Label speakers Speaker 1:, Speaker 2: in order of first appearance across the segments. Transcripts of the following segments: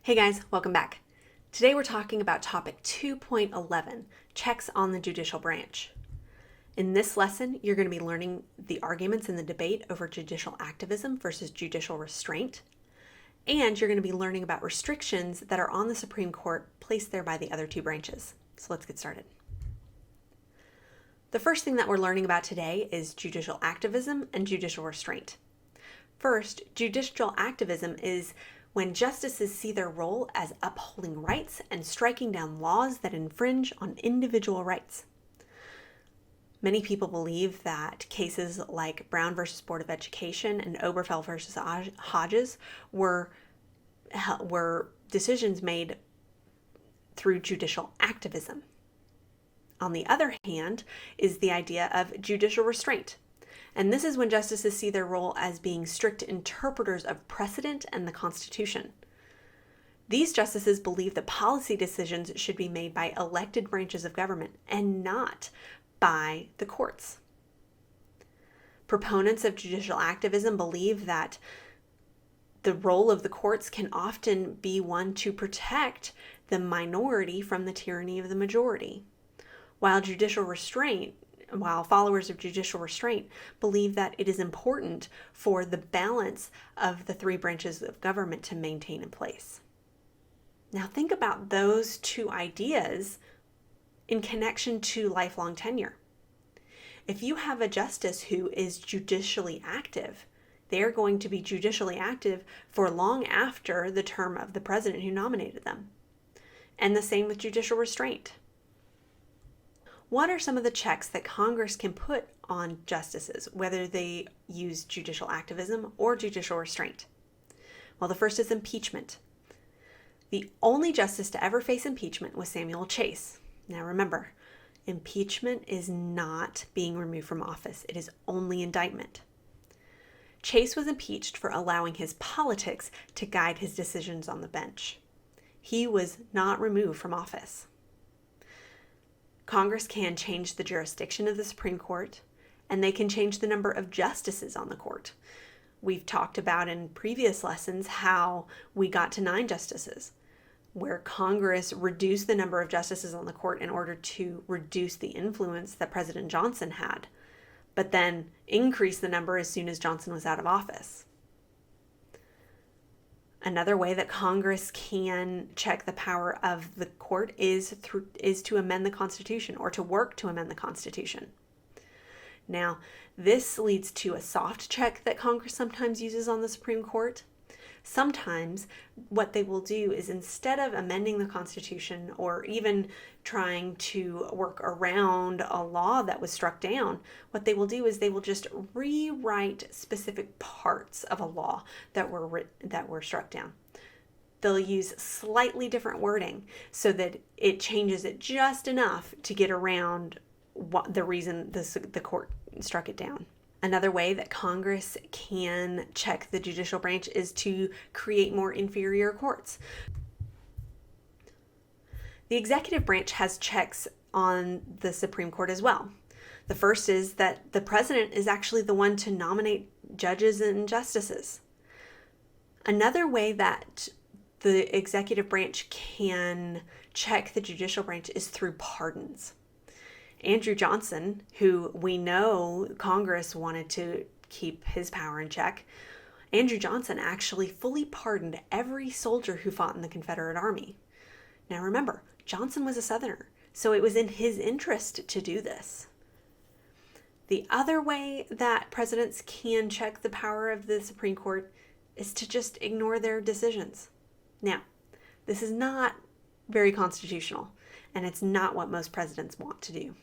Speaker 1: Hey guys, welcome back. Today we're talking about topic 2.11, checks on the judicial branch. In this lesson, you're going to be learning the arguments in the debate over judicial activism versus judicial restraint, and you're going to be learning about restrictions that are on the Supreme Court placed there by the other two branches. So let's get started. The first thing that we're learning about today is judicial activism and judicial restraint. First, judicial activism is when justices see their role as upholding rights and striking down laws that infringe on individual rights. Many people believe that cases like Brown versus Board of Education and Obergefell versus Hodges were decisions made through judicial activism. On the other hand is the idea of judicial restraint. And this is when justices see their role as being strict interpreters of precedent and the Constitution. These justices believe that policy decisions should be made by elected branches of government and not by the courts. Proponents of judicial activism believe that the role of the courts can often be one to protect the minority from the tyranny of the majority, while followers of judicial restraint believe that it is important for the balance of the three branches of government to maintain in place. Now think about those two ideas in connection to lifelong tenure. If you have a justice who is judicially active, they're going to be judicially active for long after the term of the president who nominated them. And the same with judicial restraint. What are some of the checks that Congress can put on justices, whether they use judicial activism or judicial restraint? Well, the first is impeachment. The only justice to ever face impeachment was Samuel Chase. Now remember, impeachment is not being removed from office. It is only indictment. Chase was impeached for allowing his politics to guide his decisions on the bench. He was not removed from office. Congress can change the jurisdiction of the Supreme Court, and they can change the number of justices on the court. We've talked about in previous lessons how we got to 9 justices, where Congress reduced the number of justices on the court in order to reduce the influence that President Johnson had, but then increased the number as soon as Johnson was out of office. Another way that Congress can check the power of the court is to amend the Constitution or to work to amend the Constitution. Now, this leads to a soft check that Congress sometimes uses on the Supreme Court. Sometimes what they will do is, instead of amending the Constitution or even trying to work around a law that was struck down, what they will do is they will just rewrite specific parts of a law that were struck down. They'll use slightly different wording so that it changes it just enough to get around the reason the court struck it down. Another way that Congress can check the judicial branch is to create more inferior courts. The executive branch has checks on the Supreme Court as well. The first is that the president is actually the one to nominate judges and justices. Another way that the executive branch can check the judicial branch is through pardons. Andrew Johnson, who we know Congress wanted to keep his power in check, Andrew Johnson actually fully pardoned every soldier who fought in the Confederate Army. Now remember, Johnson was a Southerner, so it was in his interest to do this. The other way that presidents can check the power of the Supreme Court is to just ignore their decisions. Now, this is not very constitutional, and it's not what most presidents want to do.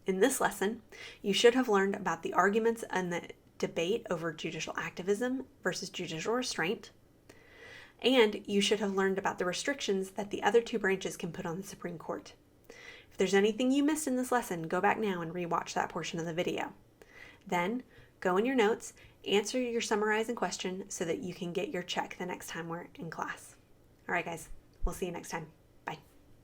Speaker 1: In this lesson, you should have learned about the arguments and the debate over judicial activism versus judicial restraint, and you should have learned about the restrictions that the other two branches can put on the Supreme Court. If there's anything you missed in this lesson, go back now and rewatch that portion of the video. Then, go in your notes, answer your summarizing question so that you can get your check the next time we're in class. All right, guys, we'll see you next time.